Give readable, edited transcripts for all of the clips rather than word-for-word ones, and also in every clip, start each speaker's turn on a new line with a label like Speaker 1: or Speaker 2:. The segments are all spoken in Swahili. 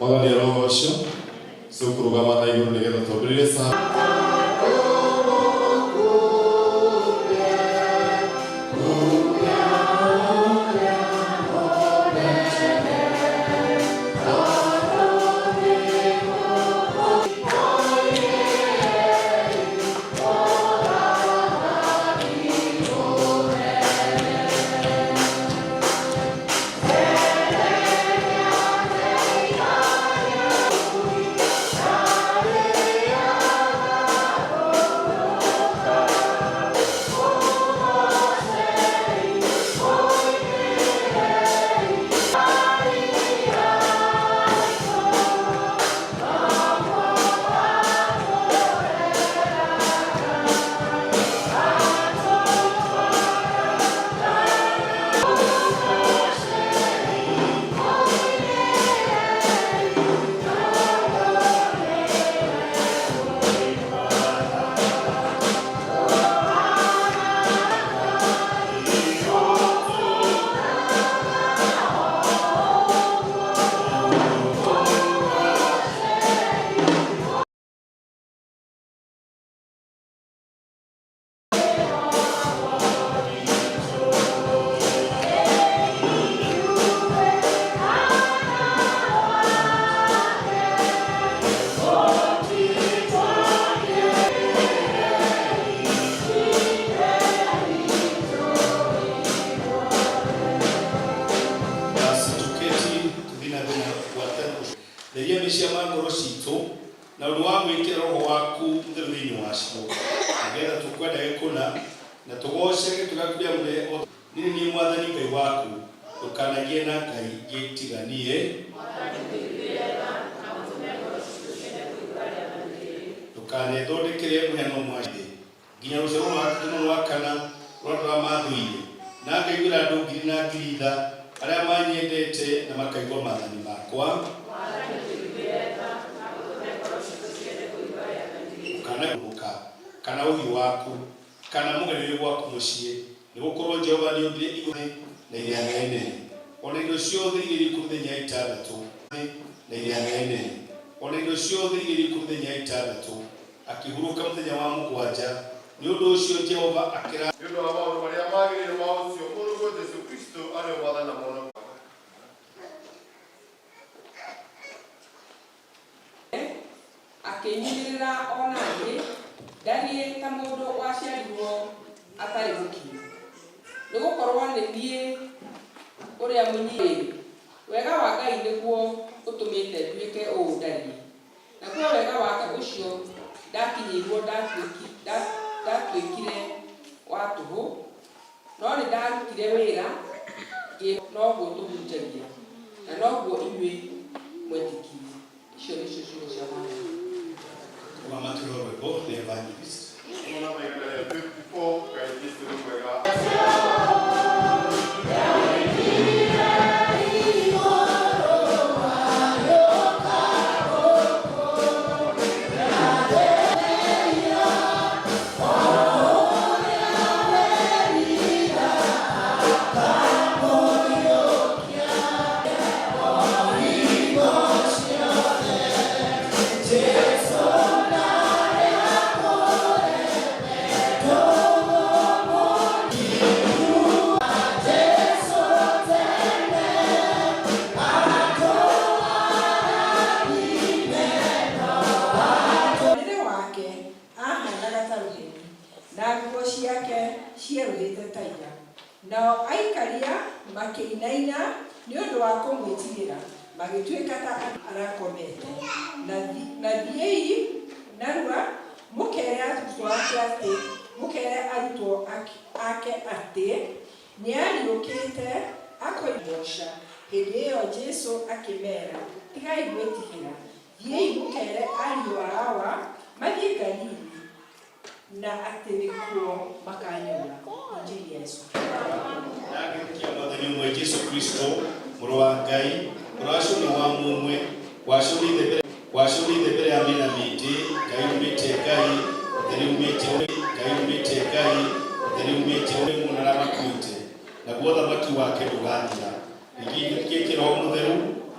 Speaker 1: Mwathani arogocio tũkũrũgama na igũrũ nĩgetha twambĩrĩrie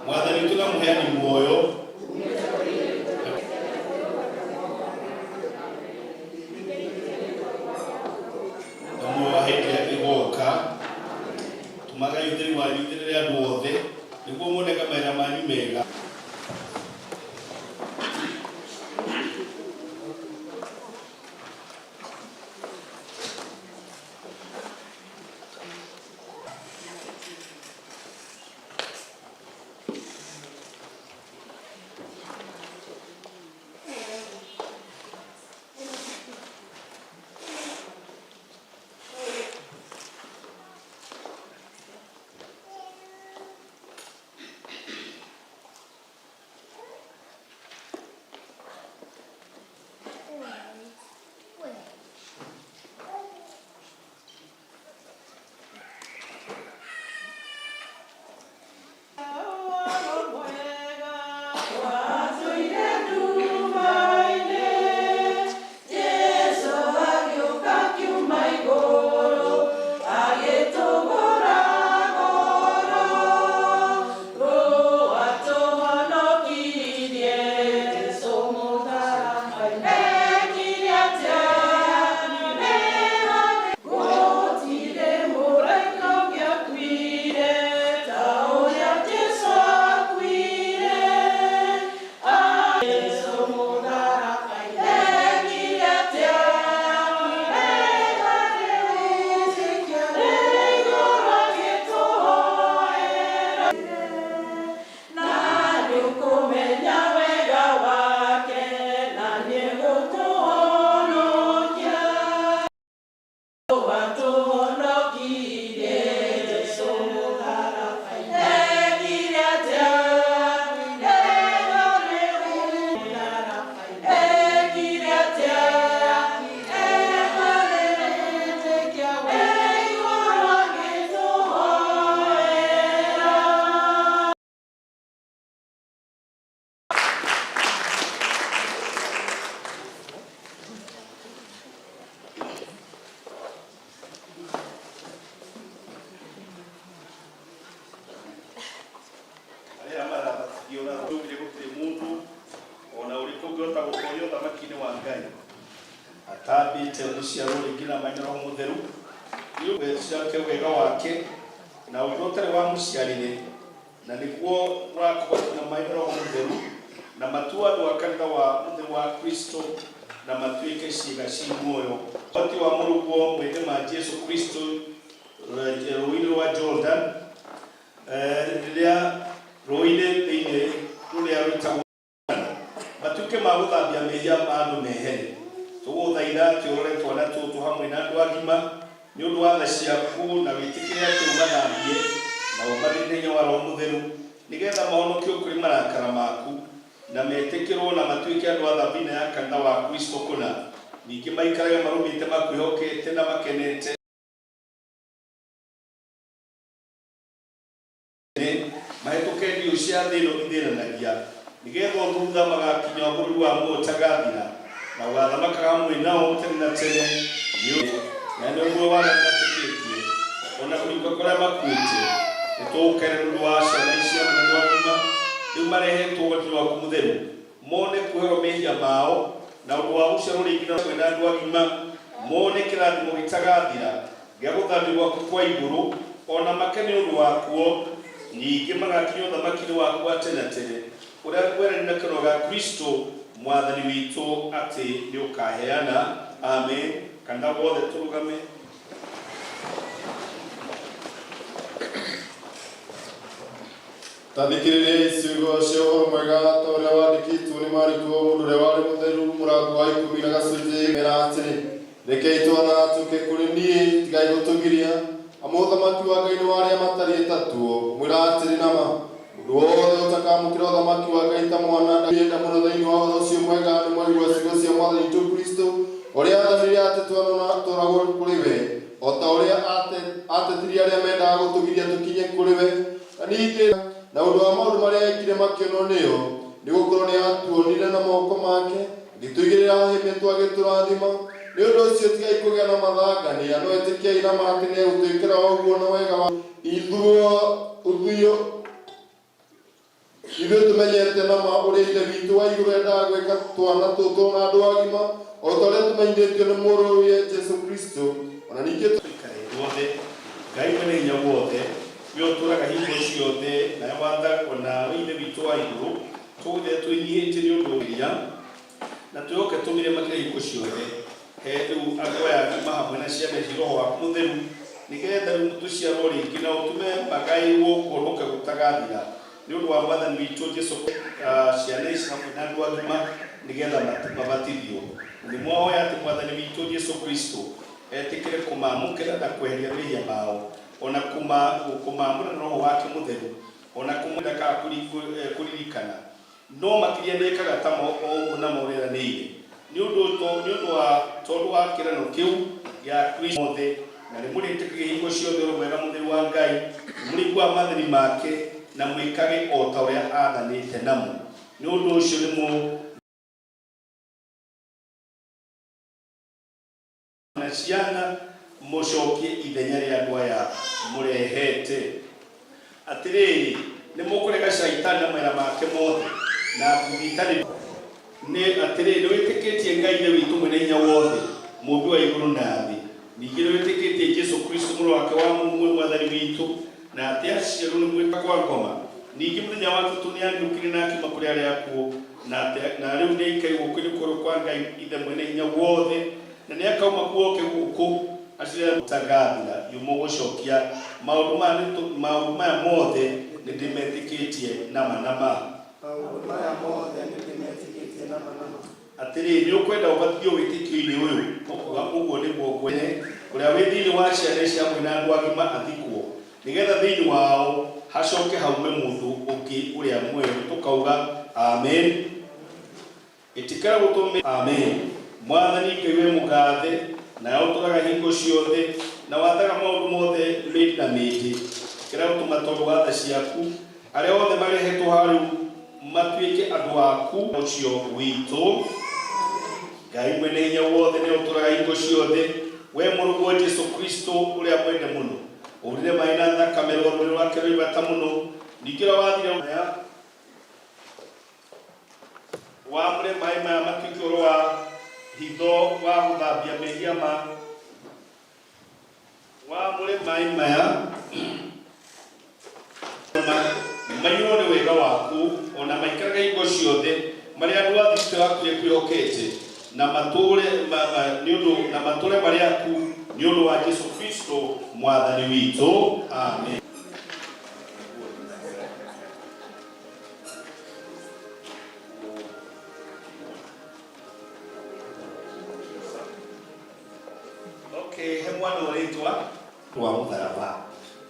Speaker 2: Mwathani tunamuheani muoyo na muoyo hĩndĩ ya igoka tumaga yuthĩri wanyu yuthĩrĩre andũ othe nĩguo muonega mawĩra manyu mega. Atabite uciaro ringina maina mutheru iyo weciake wega wake na urotare wa muciarire na niguo rakwatina maina mutheru na matua andu akanitha wa mutheru wa Kristo na matuike ciiga ci muoyo ati wa murugo mwende ma Jesu Kristo rũĩ-inĩ rwa Jordan rĩrĩa rũĩ-inĩ thĩinĩ rũrĩa rwĩtagwo matuĩke ma gũthambia mehia ma andũ mehere. Tũgũthaitha atĩ ũrore twana tũtũ hamwe na andũ agima nĩ ũndũ wa tha ciaku na wĩtĩkĩre atĩ ũmathambie na ũmarinde hinya wa Roho Mũtheru nĩgetha mahonokio kũrĩ marakara maku na metĩkĩrwo na matuĩke andũ a thabina ya kanitha wa Kristo kũna. Ningĩ maikarage marũmĩte makwĩhokete na makenete mahĩtũke ndio cia thĩ ĩno ithĩnanagia nĩgetha thutha magakinya bũrũri wa muoyo ũtagathira na wathamakaga hamwe nao tene na tene na nĩguo wagatĩkĩtie ona kũriũka kũrĩa makuĩte nĩtũgũkenera nĩ ũndũ wa ciana icia mũthenya wa ngima rĩu marehetwo ũgwati waku mũtheru mone kwĩhĩrwo mehia mao na ũndũ wa gũciarwo rĩngĩ na andũ agima mone kĩrathimo gĩtagathira gĩa gũthamio gwaku kwa igũrũ ona makene ũndũ wakuo ningĩ magakinya ũthamaki-inĩ waku wa tene tene ũrĩa kwerani na kanua ga Kristo mwathani witũ atĩ nĩ ũkaheana. Amen. Kanitha wothe tũrũgame.
Speaker 1: Tathikĩrĩriai ciugo cia ũhoro mwega ta ũrĩa wandĩkĩtwo nĩ Mariko mũndũ ũrĩa warĩ mũtheru mũrango wa 10 na gacunjĩ mera atĩrĩ rekei twana tũke kũrĩ niĩ tigai gũtũgiria amu ũthamaki wa Ngai nĩ wa arĩa matariĩ tatuo mwĩra atĩrĩ nama mũndũ wothe ũtakamũkĩra ũthamaki wa Ngai ta mwana ndenda mũno thĩinĩ wa ũhoro ũcio mwega nĩ mwaigua ciugo cia Mwathani witũ Kristo ũrĩa athanire atĩ tũtwaragwo kũrĩ we o ta ũrĩa atetirie arĩa mendaga gũtũgiria tũkinye kũrĩ we na ningĩ na ũndũ wa maũndũ marĩa ekire makĩonwo nĩo nĩ gũkorwo nĩ atuonire na moko make ngĩtũigĩrĩra hĩmĩ twagĩtũrathima nĩ ũndũ ũcio tigai kũgĩa na mathangania no ĩtĩkiai na ma atĩ nĩegũtwĩkĩra ũguo na wega wa ithuĩ ithuĩ tũmenyete na ma ũrĩa ithe witũ wa igũrũ endaga gwĩka twana tũtũ na andũ agima o ta ũrĩa tũmenyithĩtio nĩ mũrũwe Jesu Kristo ona ningĩ
Speaker 2: tũikare guothe Ngai mwene hinya guothe we ũtũraga hingo ciothe nawe wathagwo nawe ithe witũ wa igũrũ tũgũthiĩ twĩnyihĩtie nĩ ũndũ ũrĩa na twĩhoke tũmire makĩria hingo ciothe he rĩu andũ aya agima hamwe na ciana ici Roho waku Mũtheru nĩgetha rĩu tũciarwo rĩngĩ na ũtũme magaĩrwo kũhonoka gũtagathira nĩ ũndũ wa Mwathani witũ Jesũ ciana ici hamwe na andũ agima nĩgetha mabatithio nĩmwoya atĩ Mwathani witũ Jesũ Kristo etĩkĩre kũmamũkĩra na kweheria mehia mao ona kũmamũra na Roho wake Mũtheru ona kũmũndaka kũririkana no makĩria nĩkaga ta ũguo na moreranĩire nĩ ũndũ wa tondũ wa kĩrano kĩu gĩa Kristo mothe na nĩ mũrĩtĩkĩrie hingo ciothe ũrĩ mwega Mũtheru wa Ngai mũrĩigua maathani make na mwĩkage o ta ũrĩa athanĩte namo nĩ ũndũ ũcio nĩ na ciana mũcokie ithenya rĩa andũ aya mũrehete atĩrĩrĩ nĩ mũkũrega caitani na mawĩra make mothe na ngũthiĩ nĩ atĩrĩrĩ nĩ wĩtĩkĩtie Ngai ithe witũ mwene hinya wothe mũmbi wa igũrũ na thĩ ningĩ nĩ wĩtĩkĩtie Jesũ Kristo mũrũ wake wa mũmwe Mwathani witũ na atĩ aciarwo nĩ mwĩka kwa ngoma ningĩ mũthenya wa Gatũtũ nĩ ariũkire na akiuma kũrĩ arĩa akuũ na rĩu nĩ aikarĩ guoko-inĩ kũrĩ kwa Ngai ithe mwene hinya wothe na nĩ akauma guoke gũkũ acira gũtagathira yuma gũcokia maũndũ maya mothe nĩ ndĩmetĩkĩtie nama atĩrĩ nĩ ũkwenda ũbatithio wĩtĩkio-inĩ ũyũ ũkuga ũguo nĩguo gwene ũrĩa wĩ thĩinĩ wa ciana ici hamwe na andũ agima athikwo nĩgetha thĩinĩ wao hacoke haume mũndũ ũngĩ ũrĩa mwerũ tũkauga amen ĩtikĩra gũtũme amen Mwathani Ngai we mũgathe na ũtũraga hingo ciothe na wathaga maũndũ mothe mĩndĩ na mĩndĩ kĩra gũtũma tondũ wa tha ciaku arĩa othe marehetwo harĩ matuĩke andũ aku ũcio witũ Ngai mwene hinya wothe nĩ ũtũraga hingo ciothe we mũrũguo Jesũ Kristo ũrĩa mwende mũno ũrire maĩ na thakame rũrĩrĩ rwake rwĩ bata mũno ningĩ ũrĩa wathire wamũre maĩ maya matuĩke ũhoro wa hitho wa gũthambia mehia wamũre maĩ maya maiyũrwo nĩ wega waku ona maikaraga hingo ciothe marĩa andũ a thitoo yaku kwĩhokete na matũre marĩ aku nĩ ũndũ wa Jesũ Kristo Mwathani witũ amen. He mwana ũrĩtwa rwa mũtharaba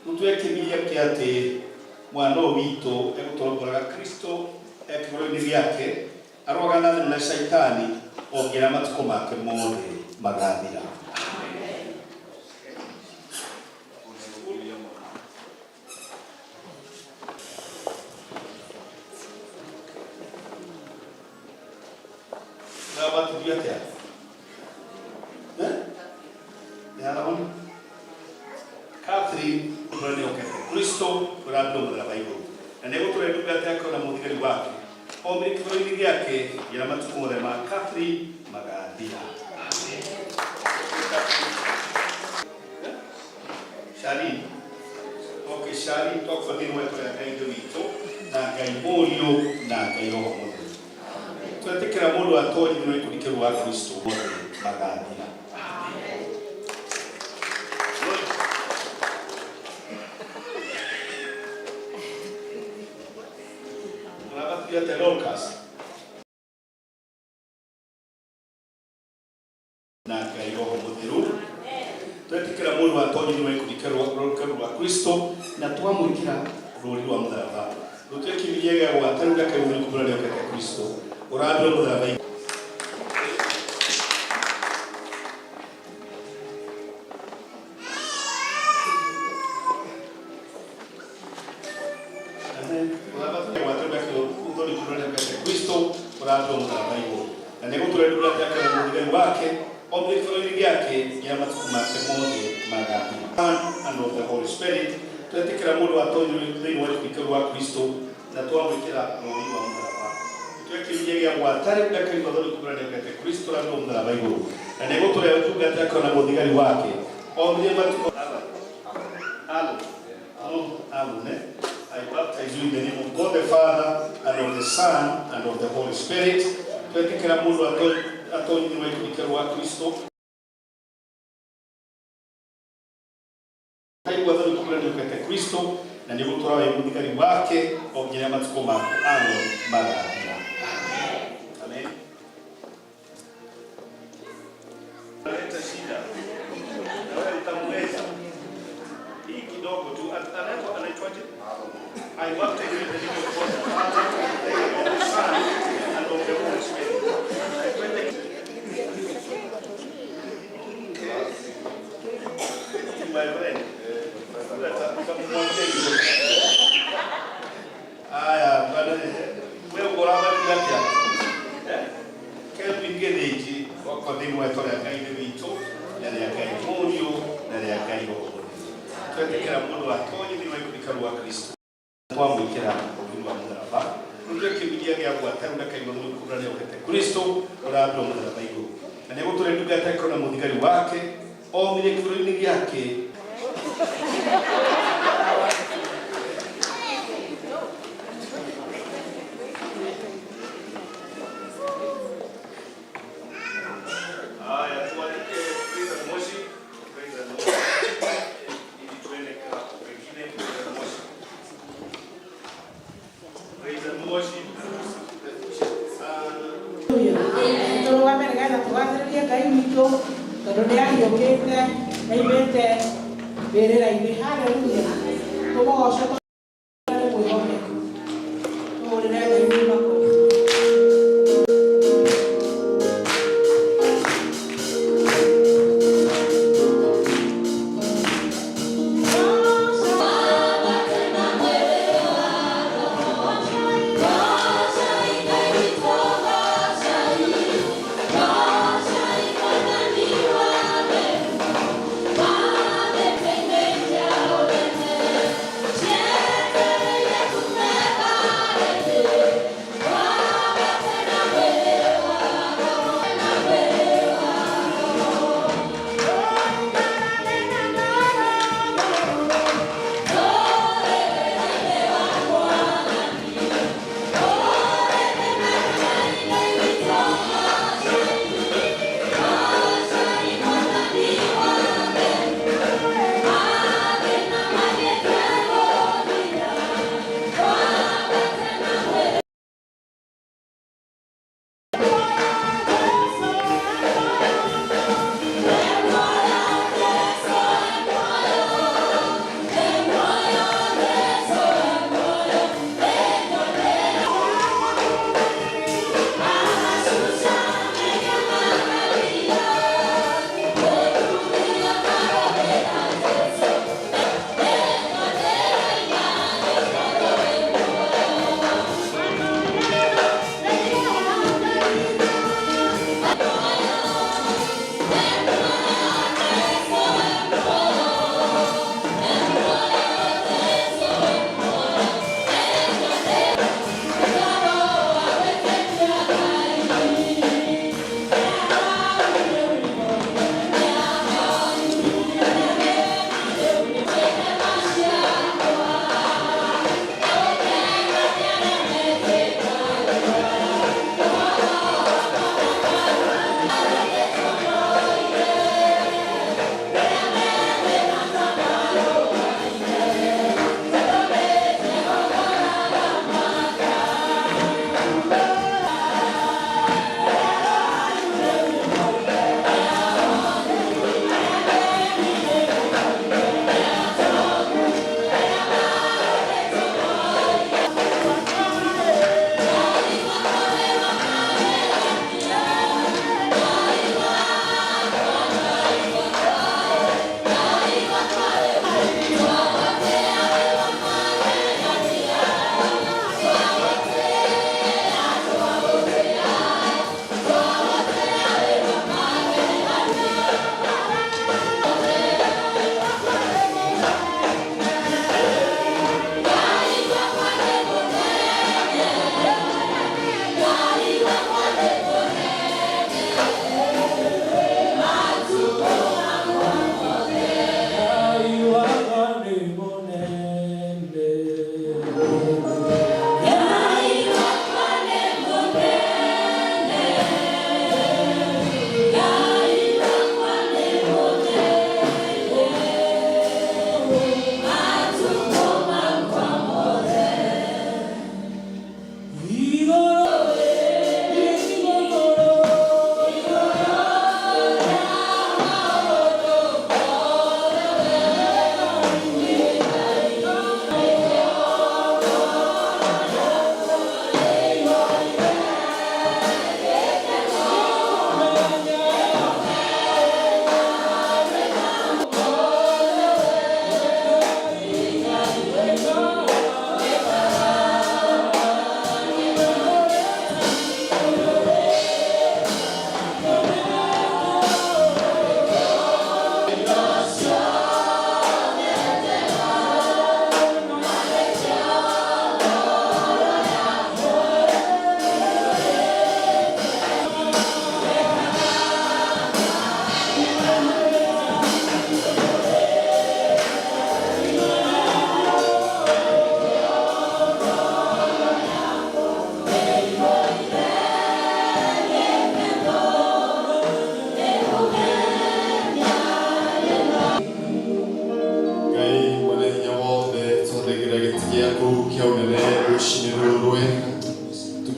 Speaker 2: tũtwekĩmire kĩ atĩ mwana ũyũ witũ egũtongoraga Kristo kĩgũrũ-inĩ gĩake arogana na caitani ongerera matukũ make mothe magathira. Catherine Kristo urando mũtharaba igũrũ na nĩ gũtũre ndungata yake na mũthigari wake omire kĩgũrũ-inĩ gĩake gĩa matukũ mothe ma Catherine magathira. Shari Shari twakwagĩrwo wekorera Ngai ithe witũ na Ngai mũriũ na Ngai Roho Mũtheru twetĩkĩra mũndũ atonyirwo ikũrikĩrwo wa Kristo mothe magathira. The Lucas na Ngai Roho Mũtheru twetĩkĩra mũndũ atonyirwo ikũrikĩrwo wa Kristo na twamwĩkĩra rũũri rwa mũtharaba rũtwĩkĩririe gĩa gwatanĩra kaĩmũrĩ kũmũrania ũkete Kristo ũrandwo mũtharaba na nĩ gũtũre ndungata yake na mũthigari wake omire kĩgũrũ-inĩ gĩake gĩa matukũ make mothe magathira. And of the Holy Spirit twetĩkĩra mũndũ atonyirwo thĩinĩ wa ikũrikĩrwo wa Kristo na na twamwikira rũũri rwa mũtharaba twĩkĩrĩrie gĩa gwatare ndakaigua thoni kũgũrania ũgate Kristo na mũtharaba igũrũ na nĩgũtũrĩa ũtungata akona mũthigari wake omire matuko Amen. I baptize you in the name of God the Father and of the Son and of the Holy Spirit. Twetĩkĩra mũndũ atonyinĩ wa ikũrĩka rwa Kristo kaigua thoni kũgũrania ũgate Kristo na nĩgũtũra we mũthigari wake o nginya matukũ ma magathira. Amen. Leta shida na wewe utamweza hii kidogo tu anaitwaje? I baptize you in the name of God the Father and of the Son and of the Holy Spirit. My friend, aya wewe goraba kilakia Kelvin Gedeji kwa demo ya tola kai de vito na ya kai moyo na ya kai roho twetĩkĩra mũndũ atonyi thĩinĩ wa ikũrĩka rwa Kristo twamwĩkĩra rũũri rwa mũtharaba nĩkĩo kĩgiria gĩa gwatara ndakaigua thoni kũgũrania ũgate Kristo ũrambĩrwo mũtharaba igũrũ na nĩgũtũrĩa ndungata ĩkorwo na mũthigari wake omire kĩbũrũri-inĩ gĩake
Speaker 3: Yeah.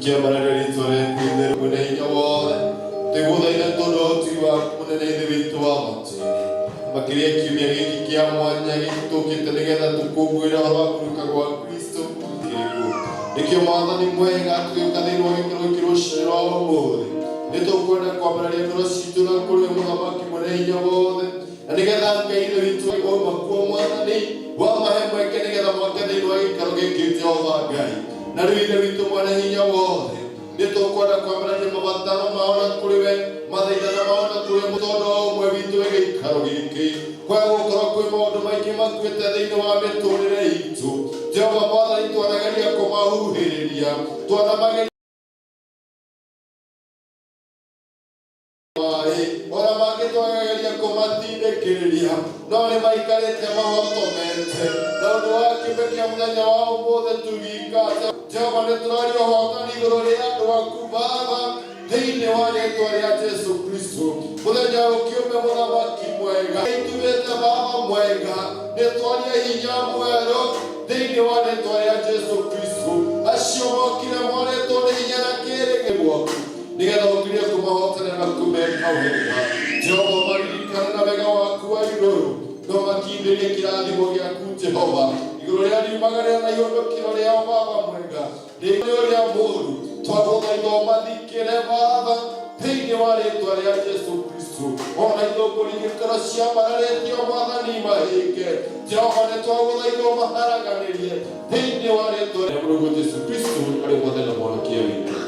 Speaker 1: tukiambarĩria rĩĩtwa rĩaku itheru mwene hinya wothe tũgũthaitha tondũ ũhoti waku mũnene ithe witũ wa matũũra makĩria kiumia gĩkĩ kĩa mwanya gĩkĩ tũkĩte nĩgetha tũkũngũĩre ũhoro wa kũriũka gwa Kristo nĩkĩo Mwathani mwega tũgĩũka thĩinĩ wa gĩkĩro gĩkĩ rũciinĩ rwa ũmũthĩ nĩtũkwenda kwambararia ngoro ciitũ na kũrĩ mũthamaki mwene hinya wothe na nĩgetha Ngai ithe witũ oima kuo Mwathani wamahe mweke nĩgetha moke thĩinĩ wa gĩikaro gĩkĩ Jehova Ngai na rĩu ithe witũ mwene hinya wothe nĩtũkwenda kwambararia mabataro mao na kũrĩ we mathaithana mao na kũrĩ mũtondũ o ũmwe witũ wĩ gĩikaro gĩkĩ kwaya gũkorwo kwĩ maũndũ maingĩ makuĩte thĩinĩ wa mĩtũrĩre itũ Jehova Mwathani twanageria kũmahuhĩrĩria twanamageria ona mangĩ twanageria kũmatindĩkĩrĩria no nĩ maikarĩte mahotomete na ũndũ wa kĩũmbe kĩa mũthenya wa ũmũthĩ tũgĩikate Jehova nĩtũraria ũhotani igũrũ rĩa andũ aku Baba thĩinĩ wa rĩĩtwa rĩa Jesũ Kristo mũthenya ũkĩũmbe mũthamaki mwega ithuĩte Baba mwega nĩtwaria hinya mwerũ thĩinĩ wa rĩĩtwa rĩa Jesũ Kristo acio mokire moretwo nĩ hinya na kĩĩrĩgĩrĩro gwaku nĩgetha ũkĩrie kũmahotana na kũmeka wega Jehova maririkane na wega waku wa igũrũ no makindĩrie kĩrathimo gĩaku Jehova igũrũ rĩa riumagarĩra na ihũndũkĩro rĩao Baba mwega rĩngĩ ũrĩa mũũru twagũthaitha ũmathikĩre Baba thĩinĩ wa rĩĩtwa rĩa Jesũ Kristo ona ithũngũri gĩkĩro ciambararĩtio Mwathani mahĩnge Jehova nĩtwagũthaitha ũmaharaganĩrie thĩinĩ wa rĩĩtwa rĩa Mũrungu Jesũ Kristo arĩ Mwathani na Mwonokia witũ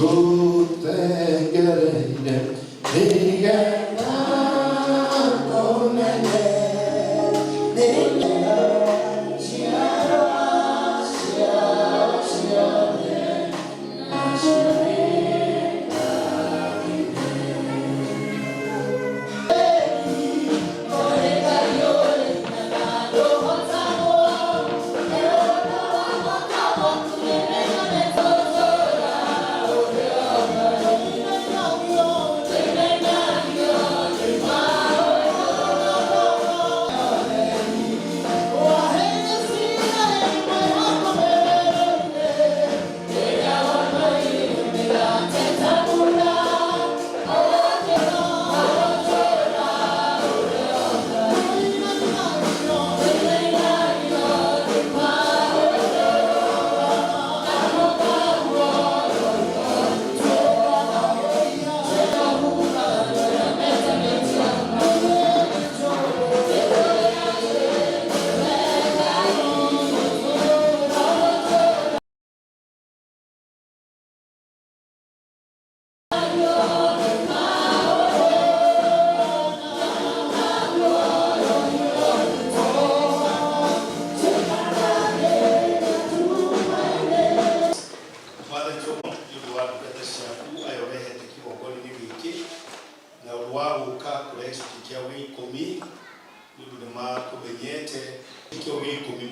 Speaker 1: ngũthengereire nĩgetha ngũmenye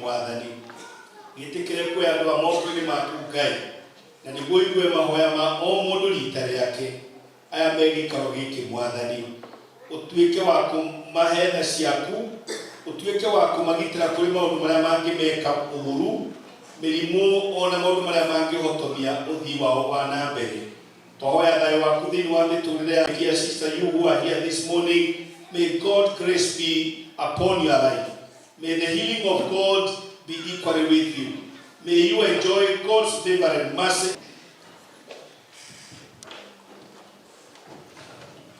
Speaker 1: Mwathani gĩtĩkĩre kwĩ andũ a moko-inĩ maku Ngai na nĩguo igue mahoya ma o mũndũ rita rĩake aya me gĩikaro gĩkĩ Mwathani ũtuĩke wa kũmahe tha ciaku ũtuĩke wa kũmagitĩra kũrĩ maũndũ marĩa mangĩmeka ũũru mĩrimũ ona maũndũ marĩa mangĩhotomia ũthii wao wa na mbere twahoya thayũ waku thĩinĩ wa mĩtũrĩre ya sister you who are here this morning may God grace be upon your life. May the healing of God be equally with you. May you enjoy God's favor and mercy.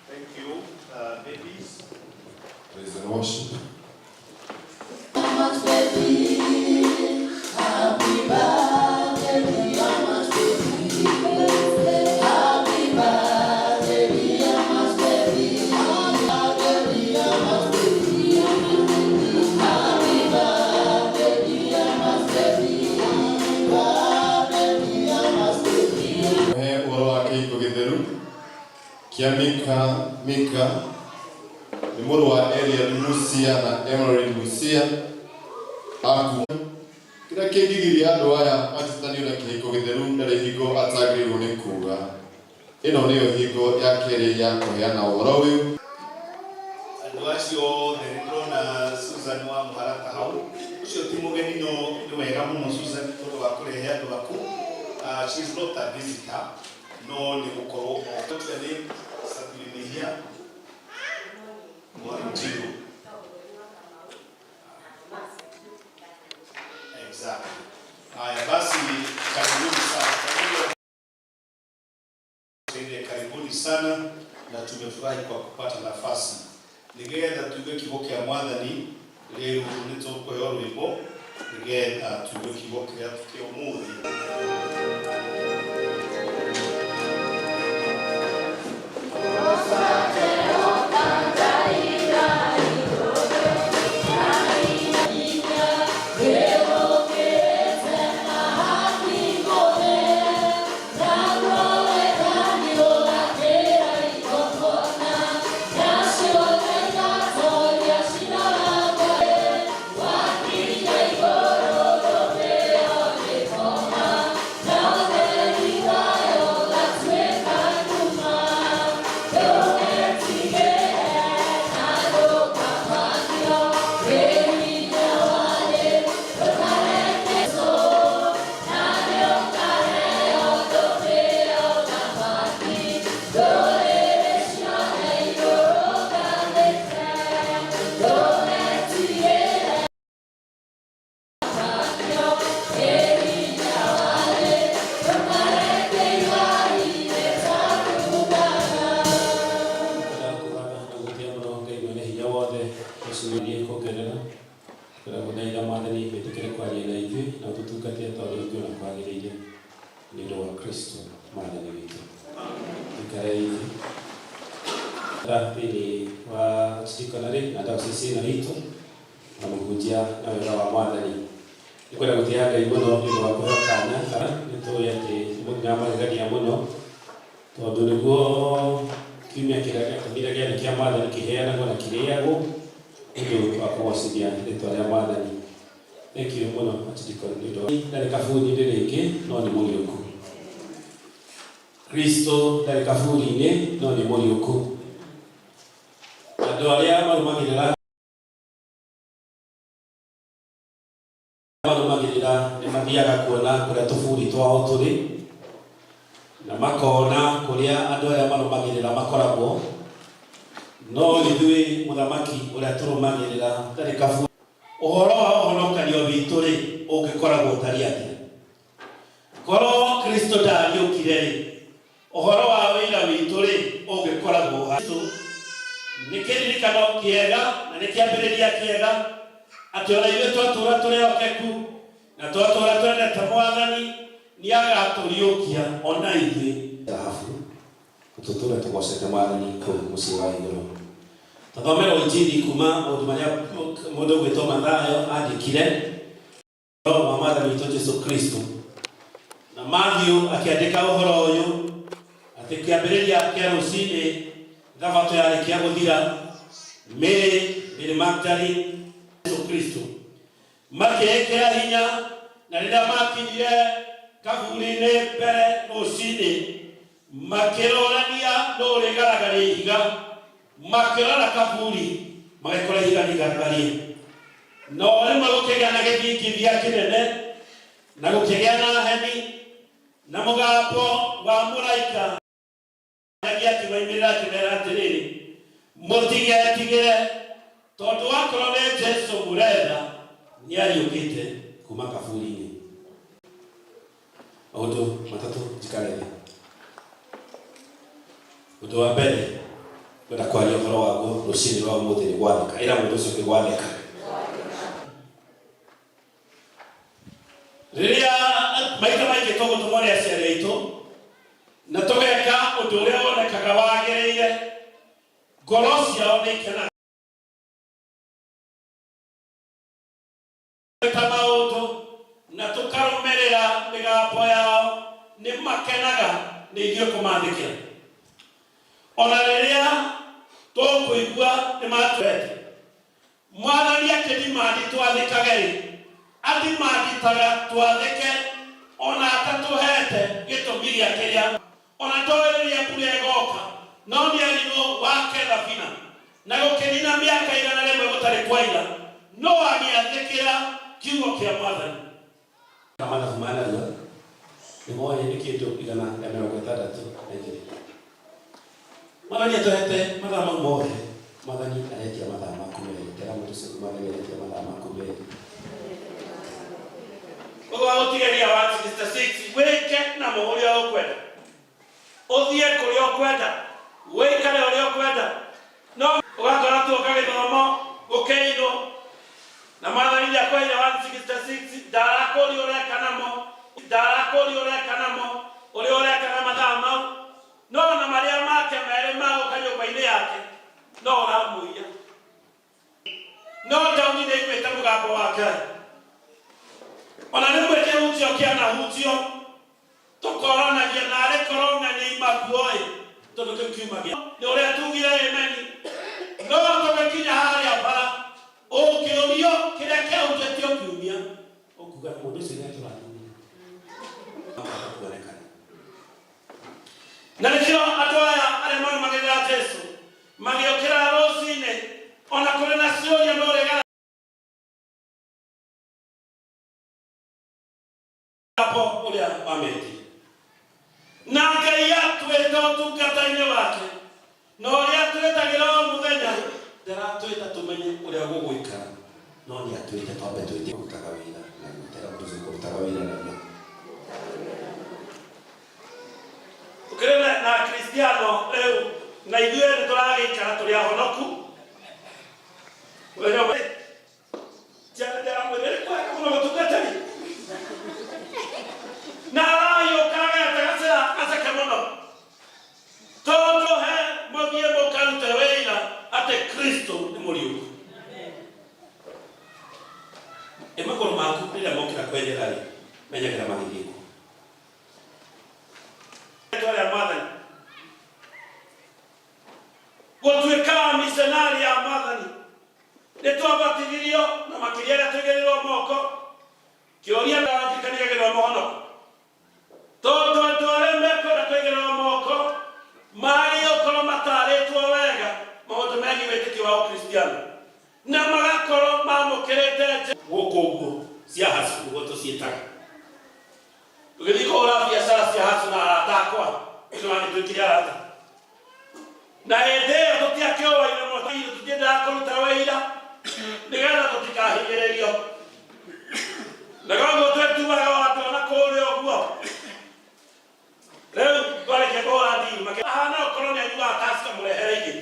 Speaker 1: Thank you, babies. Praise and worship.
Speaker 3: Happy birthday, dear Master. Happy birthday, dear Master.
Speaker 1: Kia Mika ni mũrũ wa Eliel Musia na Emerald Musia aku kĩrĩa kĩngigiria andũ aya matitaniĩ na kĩhiko gĩtheru ndarĩ hingo atagĩrĩirwo nĩ kuga ĩno nĩyo hingo ya kerĩ ya kũheana ũhoro ũyũ
Speaker 2: andũ acio othe nĩndĩrona Susan wa mũharaka hau ũcio ti mũgeni no nĩ wega mũno Susan tondũ wa kũrehe andũ aku she's not a visitor. No, ni ukoro. What's your name? Sabine here. Morning to you. Exactly. Haya basi, karibuni sana. Karibuni sana na tumefurahi kwa kupata nafasi. Nigetha tuge kigo kia mwathani leo nitoko yorwimbo. Nigetha tuge kigo kia umuthi.
Speaker 4: Ini wa stikanare na tausisi na hito na mugujia na wega wa mwathani nikwenda gutiaga imuno ni wa kuhakana nito yate mugama gania muno tondu niguo kimya kiraga gani kia mwathani kiheana na kiriago ndio akawasidia nito ya mwathani. Thank you muno atidikondido ndari kafuni ndireke no ni muriuku Kristo ndari kafuni ne no ni muriuku doalia marumagirira ni mathiaga kuona kuria tufuri twao turi na makona kuria andu aya marumagirira makoragwo no ithui muthamaki uria turumagirira ndari kabu uhoro wa uhonokanio witu ri ungikoragwo tari atia koro Kristo ndariukire ri uhoro wa wira witu ri ungikoragwo nikiririkano kiega na nikiambiriria kiega ati ona ithuĩ twatura turiokeku na twatura twendete mwathani ni agaturiukia ona ithuĩ dhahabu tuture tugocete mwathani kũu mũciĩ wa igũrũ. Tathomera injili kuma maũndũ marĩa mũndũ ũgwĩtwo Mathayo andĩkire wa mwathani witũ Jesu Kristo, na Matthew akiandĩka ũhoro ũyũ atĩ kĩambĩrĩria kĩa rũcinĩ Thabato yarĩkia gũthira Mary Magdalene Jesu Kristo makĩĩkĩra hinya na rĩrĩa makinyire kaburi-inĩ mbere rũcinĩ makĩrorania rũrĩ garagaria ihiga makĩrora kaburi magĩkora ihiga rĩgaragarie no rĩmwe gũkĩgĩa na gĩthingithia kĩnene na gũkĩgĩa na heni na mũgambo wa mũraika akiwaimirira kimera atiriri mutigetigire tondu wakorwo ni Jesu muretha ni ariukite kuma kaburi-ini. Maundu matatu jikarere. Undu wa mbere kwenda kwaria ũhoro waguo rũcinĩ rwa ũmũthĩ nĩ gwathĩka ĩra mũndũ ũcio kĩgwathĩka rĩrĩa maita maingĩ tũgũtũmwo nĩ aciari aitũ na tugeka undu uria wonekaga wagĩrĩire ngoro ciao nĩ ikenaga maũndũ na tũkarũmĩrĩra mĩgambo yao nĩ makenaga nĩ ithuĩ kũmathĩkĩra ona rĩrĩa tũkũigua nĩ matwete mwathani akĩdimandi twathĩkage adimanditaga twathĩke ona atatũhete gĩtũmi gĩa kĩrĩa ona ndoereria mbura ĩgoka no nĩ arimũ wake thabina na gũkĩnina mĩaka 100 gũtarĩ kwaira no agĩathĩkĩra kiugo kĩa mwathani. Kama na kumana leo moyo ni kitu igana ya mĩrongo ĩtandatũ na igĩrĩ. Mwathani atũhete mathaa mau mothe. Mwathani aretia mathaa maku merĩ. Tera mũndũ ũcio Mwathani aretia mathaa maku merĩ. Ũguo ũtigeria 166 wĩke namo ũrĩa ũkwenda. Ũthiĩ kũrĩa ũkwenda. Wĩikare ũrĩa ũkwenda. No ũgakora tuoka gĩthomo gũkĩinwo. Na Mwathani ndiakwaire 166 ndarakũria ũreka namo. Ndarakũria ũreka namo. Ũrĩa ũreka na mathaa mau. No na marĩa make merĩ magũka nyũmba-inĩ yake. No ũramũiya. No Daudi nĩaiguĩte mũgambo wake. Ona rĩmwe kĩhutio kĩanahutio tũkoranagia na arĩ korona nĩ imakuoĩ tondũ kĩu kiumagia nĩ ũrĩa tugire ameni. No tũgĩkinya harĩa bara ũkĩũrio kĩrĩa kĩahutĩtio kiumia ũkuga mũndũ ũcio nĩatũrathimire. Na nĩkĩo andũ aya arĩa marũmagĩrĩra Jesũ magĩũkĩra rũcinĩ ona kũrĩ na ciũria no rĩgara ũrĩa wameti. Na Ngai atwĩta ũtungata-inĩ wake na ũrĩa atwĩtagĩra o mũthenya ndaratwĩta tũmenye ũrĩa gũgũikara no nĩ atwĩte twambe twĩtie kũrutaga wĩra na gũtera mũndũ ũcio kũrutaga wĩra naguo. Ũkĩrĩ na Kristiano rĩu na ithuĩ nĩ tũragĩikara tũrĩ ahonoku. Na arayũkaga agaceka mũno tondũ he mũthiĩ mũkarute wĩra atĩ Kristo nĩ mũriũku. Magũrũ maku rĩrĩa mokĩra kwenjera-rĩ menyagĩra magĩthiĩ kũ. Rĩtwa Mwathani gũtuĩka misionari ya Mwathani nĩtwabatithirio na makĩria arĩa twĩgĩrĩirwo moko. Kĩũria ndĩrathikania gĩthomo honoko tondũ andũ arĩa mekwenda kwĩgĩrĩrwo moko marĩ ũkorwo matarĩtwo wega maũndũ megiĩ wĩtĩkio wa ũkristiano na magakorwo mamũkĩrĩte gũkũ ũguo cia hacu nĩguo tũciĩtaga. Tũgĩthiĩ kũhũra biacara cia hacu na arata akwa ũcio nĩtwĩkire arata. Na hĩndĩ ĩyo tũtiakĩũaine mũno tũtiendaga kũruta wĩra nĩgetha tũtikahingĩrĩrio. Na koguo twetuaga andũ ona kũrĩa ũguo. Rĩu twarĩkia kũhũra ndini ahana okorwo nĩ anyuaga Tusker mũrehere ingĩ.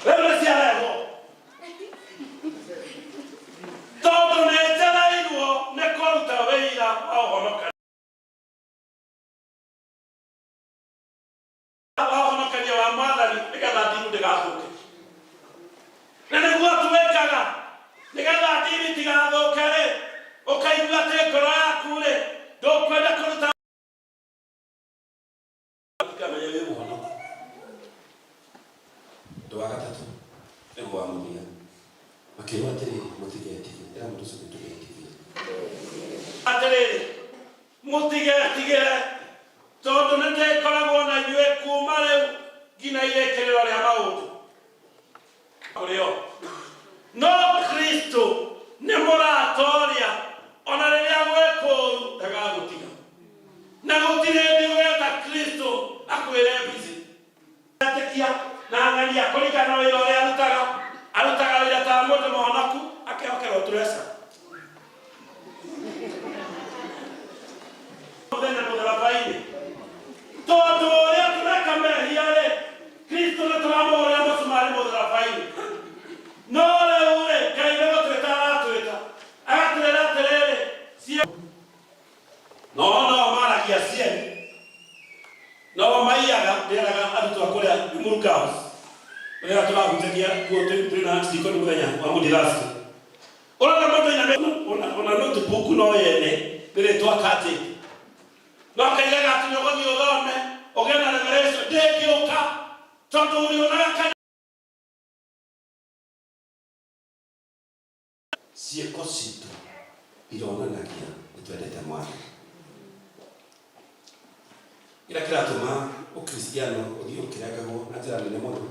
Speaker 4: Rĩu nĩciarehwo tondũ nĩnjereirwo nĩ kũruta wĩra wa ũhonokania. Ũhonokania wa Mwathani nĩgetha ndini ndĩgathũke. Na nĩguo twĩkaga nĩgetha ndini tigathũke-rĩ ũkaigua atĩ ngoro yaku-rĩ ndũkwenda kũruta kamenya wĩ mũhonoku. Ũndũ wa gatatũ nĩguo wa mũthia makĩrwo atĩrĩrĩ mũtigetigĩre. Ĩra mũndũ ũcio mũtigetigĩre. Atĩrĩrĩ mũtigetigĩre tondũ nĩndĩkoragwo na inyuĩ kuma rĩu nginya irĩkĩrĩro rĩa maũndũ. Ũrĩo no Kristo nĩ mũratoria ona rĩrĩa gwĩkũũru ndagagũtiga. Na gũtirĩ hĩndĩ ũgeta Kristo akwĩre bici. Etĩkia na ang'ania kũringana na wĩra ũrĩa arutaga wĩra ta mũndũ mũhonoku akĩhokerwo tũreca. Mũthenya mũtharaba-inĩ tondũ ũrĩa tũreka mehia-rĩ Kristo nĩtũramũhũrĩra mũcumarĩ mũtharaba-inĩ. No rĩu-rĩ Ngai nĩgũtwĩta aratwĩta agatwĩra atĩrĩrĩ no maragia cieni no maiyaga ndĩraga arutwo akũrĩa Muluka House rĩrĩa tũrahunjagia guo twĩ na ciko nĩ mũthenya wa mũndirasi. Ũrona mũndũ ina ona notebook no yene rĩrĩtwa kati no akaigaga atĩ nĩũgũthiĩ ũthome ũgĩe na revelation ndĩngĩũka tondũ ũrĩonaga ciĩko citũ ironanagia nĩtwendete Mwathani. Kĩrĩa kĩratũma ũkristiano ũthiĩ ũkĩrengagwo na njĩra nene mũno.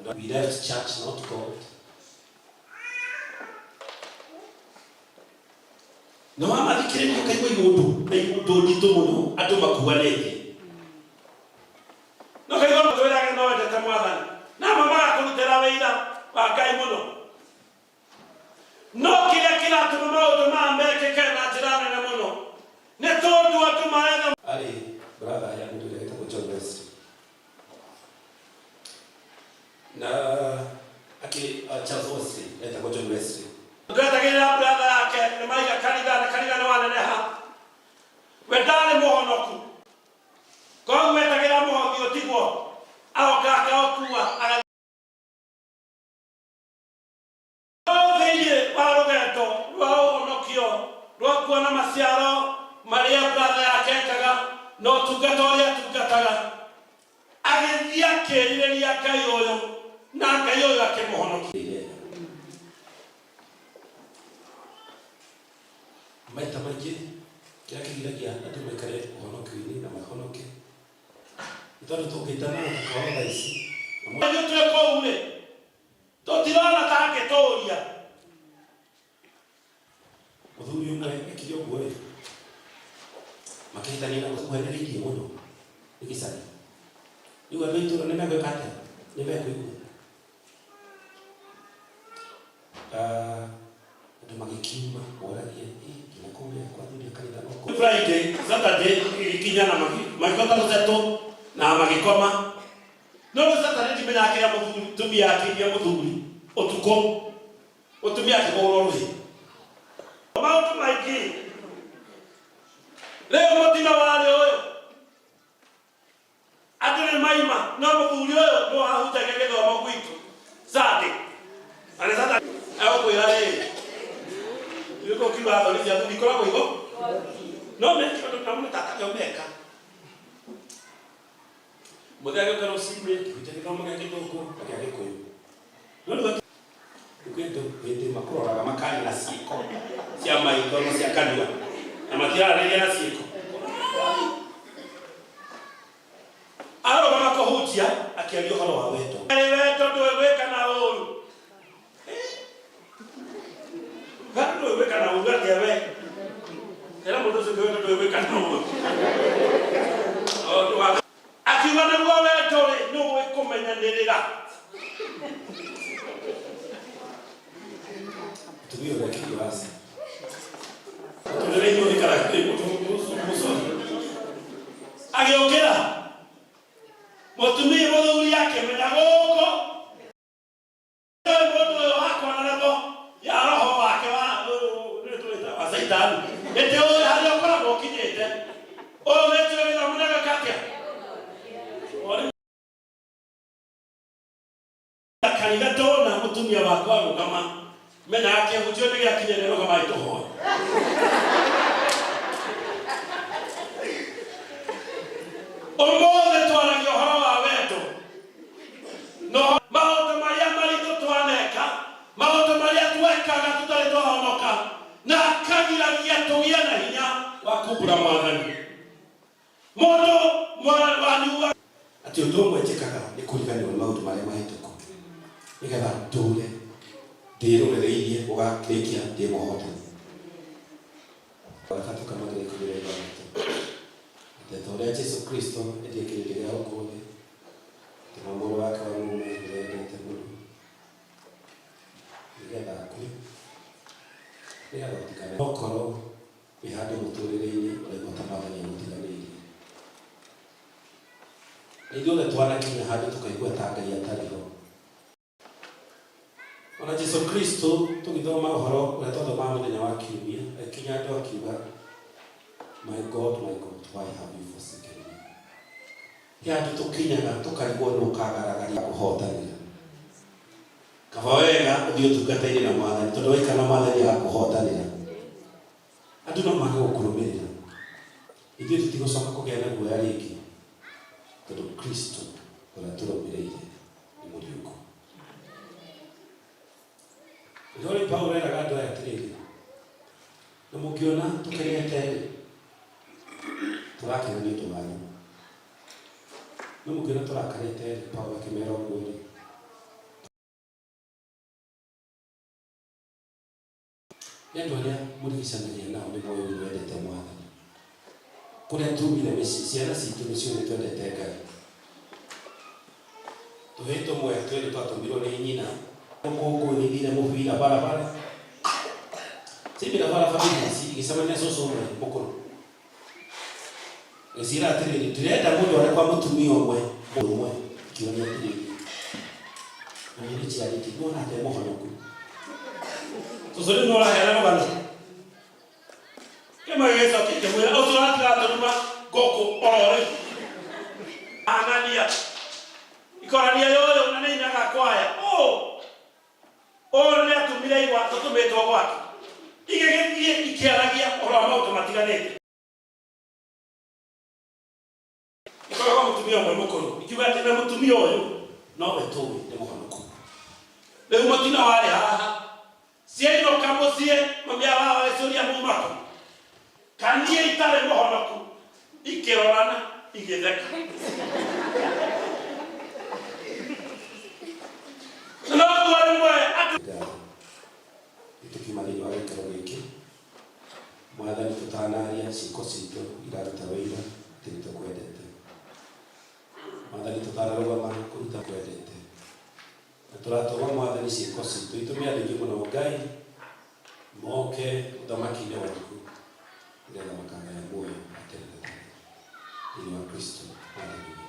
Speaker 4: We left church not God. no mama thikiriria kaigwa igundu na igundu nditu muno andu makuanete no kaigwa mutwira no wendete mwathani na mama akurutira wira wa Ngai muno no kiria kiratuma maundu mamekeke na njira nene muno ni tondu andu maretha ali brother ya mtu ile itakuwa John Wesley na Charles Wesley itakuwa John Wesley ngatagira brother yake ni maiga kanitha ni waneneha wendane muhonoku kwa wetagira muhonoku otigwo aoka okua aga theiye warugento rwa onokio rwa kuona maciaro maria brother yake ekaga no tungata uria tungataga agithia kiriria Ngai uyu na Ngai uyu akimuhonokia maita maingĩ kĩrĩa kĩgiragia andũ maikare ũhonokio-inĩ na mahonoke nĩ tondũ tũngĩtana na tũkorwo thaa ici ithuĩ kũu-rĩ tũtirona ta angĩtũũria mũthuri ũmwe ekire ũguo-rĩ makĩhĩtania na kũhenĩrĩirie mũno nĩ gĩcagi rĩu andũ a itũũra nĩ megwĩka atĩa nĩ mekũigua andũ magĩkiuma moragia Friday, Saturday, ikinya na magikota ruteto na magikoma. No Saturday timenya akira muthuri tumia akiria muthuri utuko utumia kigoro ruhi. Maundu maingi. Leo mutina wale uyu. Atire maima no muthuri uyu no ahutaga githomo gwitu. Saturday. Ana Saturday au kwira ri. Yuko kiwa thori ya thikora kuigo. No me quiero que no tata yo meka. Modelo que no sirve, que te no me quedo con que hay con. No lo que makoro la makali na siko. Si ama ikono si akadua. Na matira rege na siko. Aro mama ko hutia akialio hano wa weto. Weto ndo weka na olu. Ndo weka na olu ya wewe. Era mundo se quedó todo el canal. Aquí van a jugar todo, no voy a comer nada. Tu vives aquí lo haces. Tu derecho de carácter, aquí o queda. Motumi modo yake me la gogo. Modo wako anabo. Ya roho wake wa ndio asaitani. Ete o hali okora bokinyete. O lecho ina munaga katia. Kanitha tona mutumia wako arugama. Mena yake hujio nige akinyerero kama itoho. Omole twaragio horo wa wetu. No maundu maria marito twaneka. Maundu maria twekaga tutari twahonoka. Na kagiragia tugia na hinya wa kumbura mwathani mundu mwani ati undu umwe njikaga ni kuriganirwo maundu maria mahituku nigetha ndure ndirugereirie ugakirikia ndi muhotani wakati kama ndio kugira ibada ndio Yesu Kristo ndiye kile ukuone mambo wake wa Mungu ndio nigetha kuri ya rotikana okoro ihade muturire-ini uri gutamadania mutiganire ndio twana kinya hadi tukaigua ta Ngai atariho ona Yesu Kristo tugithoma uhoro uria twathoma muthenya wa kiumia kinya ndo akiuga my God why have you forsaken me ya tukinyaga tukarigwo no kagaragaria kuhotanira kavawega ndio tukataire na mwathani tondu waikana mwathani akuhotanira andu no mage gukurumirira ithuĩ tũtigũcoka kũgĩa na guoya rĩngĩ tondũ Kristo ũrĩa tũrũmĩrĩire nĩ mũriũku. Rĩrĩa Paulo eraga andũ aya atĩrĩrĩ na mũngĩona tũkenete tũrakena nĩ ũndũ wanyu no mũngĩona tũrakarĩte Paulo akĩmera ũguo-rĩ Ndio ya murigicanagia nao nĩ moyo wendete Mwathani. Kũrĩa tumire mĩciĩ ciana citũ nĩcio twendete Ngai. Tũhetwo mwe twĩrĩ twatũmirwo nĩ nyina gũkũngũĩrĩire mũbira barabara. Sibira barabara ici gĩcemania cũcũ ũmwe mũkũrũ. Gĩcira atĩrĩrĩ, ndĩrenda mũndũ arĩa kwa mũtumia ũmwe kĩonia atĩrĩrĩ. Na nĩ ciarĩti kuona atĩ mũhonoku. Tuzuri no la hela bana. Kama Yesu akijamwira uturatiga turuma goko orore. Anania. Ikorania yoyo na nini akakwaya. Ne atumire igwa tutumetwo gwake. Igegethie ikiaragia ora mauto matiganete. Ikora mutumia mwe mukuru. Ikiuga ati na mutumia uyu no wetuwe ndi muhonoku. Leo mutina wale haha. Siendo kamusie mambia baba esuria mumako. Kanie itare muhonoku. Ikirorana igetheka. Tukimaliza wale wiki Mwathani tutanaria ciko citũ iraruta wĩra tũrute kwendete. Mwathani tutanarũgama kũruta kwendete. Na tũratũma Mwathani ciko citũ itũmĩandĩke mũno Ngai moke ũthamaki-inĩ waku nĩgetha makagaya muoyo aterere thĩinĩ wa Kristo Mwathani witũ.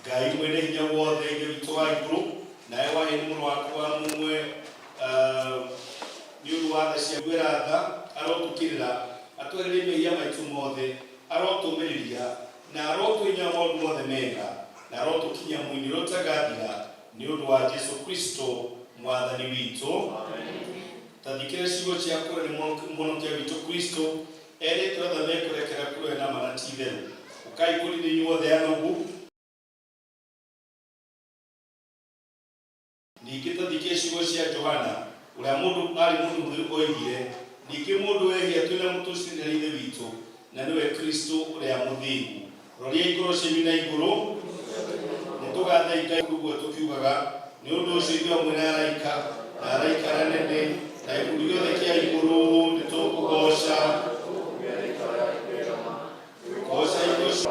Speaker 4: Ngai mwene hinya wothe ngĩrutwo wa igũrũ nawe wahĩ nĩ mũrũ waku wa mũmwe nĩ ũndũ wa tha cia gwĩratha arotũkĩrĩra atwehererie mehia maitũ mothe arotũmĩrĩria na arotũinya maũndũ mothe mega na arotũkinyia mũinĩro ũtagathira nĩ ũndũ wa Jesũ Kristo Mwathani witũ. Ta thikĩrĩria ciugo ciaku nĩ mũhonokia witũ Kristo erĩtwo atha mekũrekera kũrũe na mana ti itherũ ũkaihũrithia inyuothe anogu. Ningĩ ta thikĩrĩria ciugo cia Johana ũrĩa arĩ mũndũ mũtheru oigire, ningĩ mũndũ wehia twĩna mũtũcinĩra ithe witũ na nĩwe Kristo ũrĩa mũthingu. Roria ngoro cianyu na igũrũ nĩtũgathaitha ũguo tũkiugaga nĩ ũndũ ũcio ithuĩ hamwe na araika arĩa anene
Speaker 2: na ikurio de kia iguru ni tukugosha gosha igosha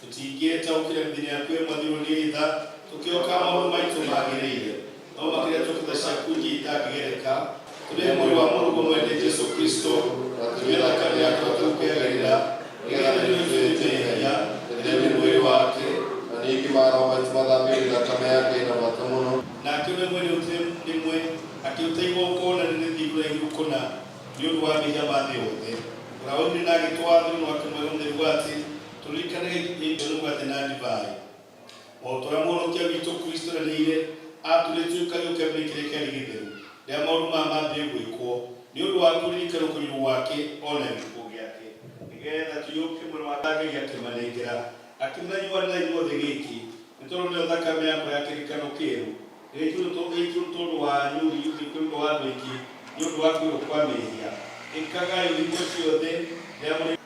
Speaker 2: tutigeta ukira ndini yakwe mwathiro ni tha tukioka maundu maitu magirire no makira tukithasha kujita bigereka tule mwili wa Mungu mwende Yesu Kristo atuweza kabla yako tukuyagarira igana ni tuteya ndio mwili wake
Speaker 1: na niki mara watu madhambi na kama yake na watamuno
Speaker 2: na kile mwili utemwe akiutaiwa ukona ni ndigura irukona ndio wa mija baadhi yote rauni na gitwa ndio wakimwe ndivati tulikane ndio ngate na divai otora mono kia Kristo Kristo na ile atuletuka yoke mlikireka ligidero ya mauru mama begwiko ni udu wakurika rukuyu wake ona bikugi yake nigetha tuyoke muri watage yake manengera akimanywa na inyothe giki nitoro ne thakame yako yakirikano kiru ekiru to wa nyuri yukindo wa beki ni udu wakurika kwa mehia ikaga yuko ciothe ya muri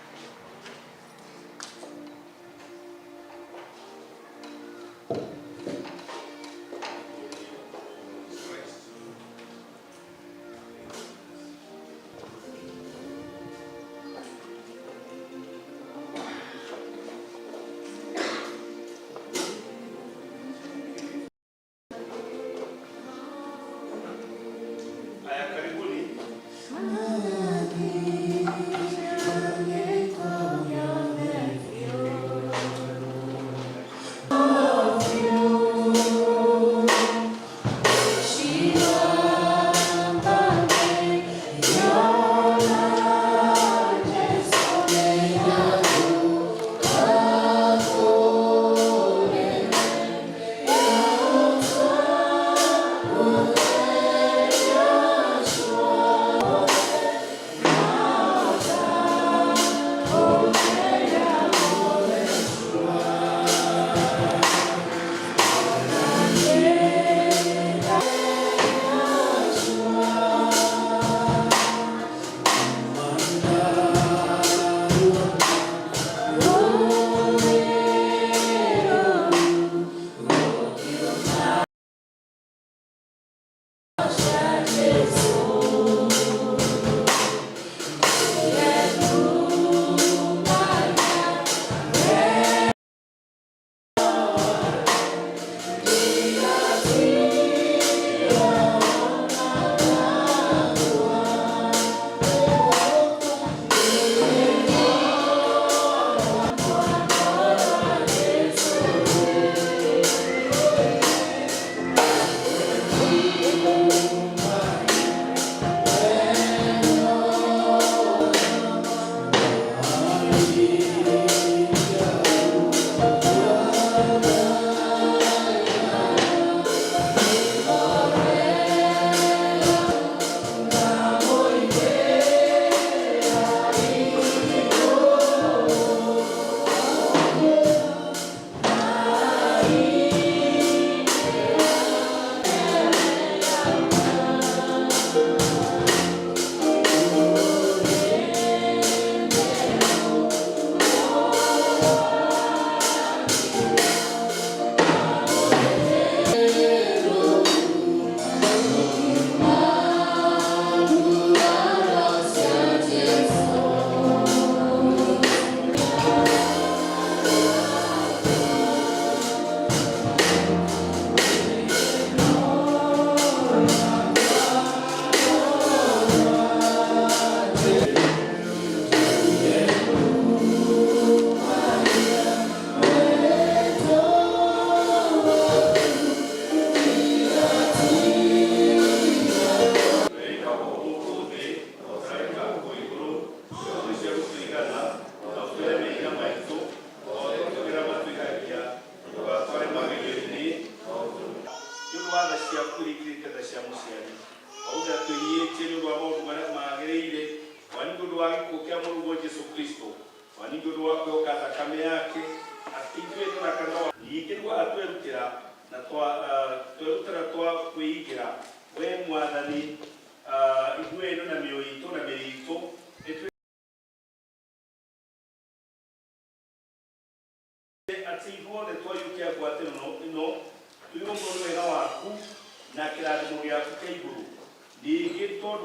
Speaker 4: na kila mmoja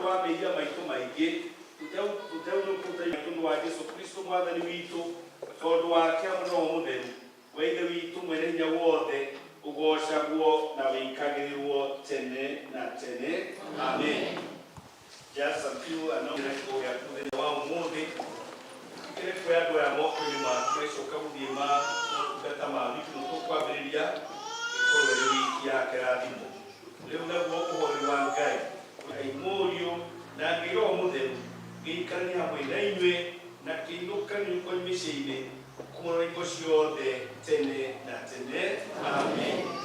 Speaker 2: nondu wa mehia maitu maingi tuteunukuta tundu wa Yesu Kristo mwathani witu tondu wake muno mutheru wa ithe witu mwene hinya wothe ugocagwo na wikagirirwo tene na tene. Amen. Just a few announcements ya kuthenya wa umuthi kile kwa andũ aya moko-inĩ maku icoka gũthiĩ motungata ma wiki nĩ tũkwambĩrĩria ĩkorwo ĩrĩ wiki ya kĩrathimo. Rĩu naguo ũhoro wa Ngai mũriũ na Ngai Roho Mũtheru gĩikaranie hamwe na inyuĩ na kĩinũkanio kwa mĩciĩ-inĩ kũmũrora hingo ciothe tene na tene. Amen.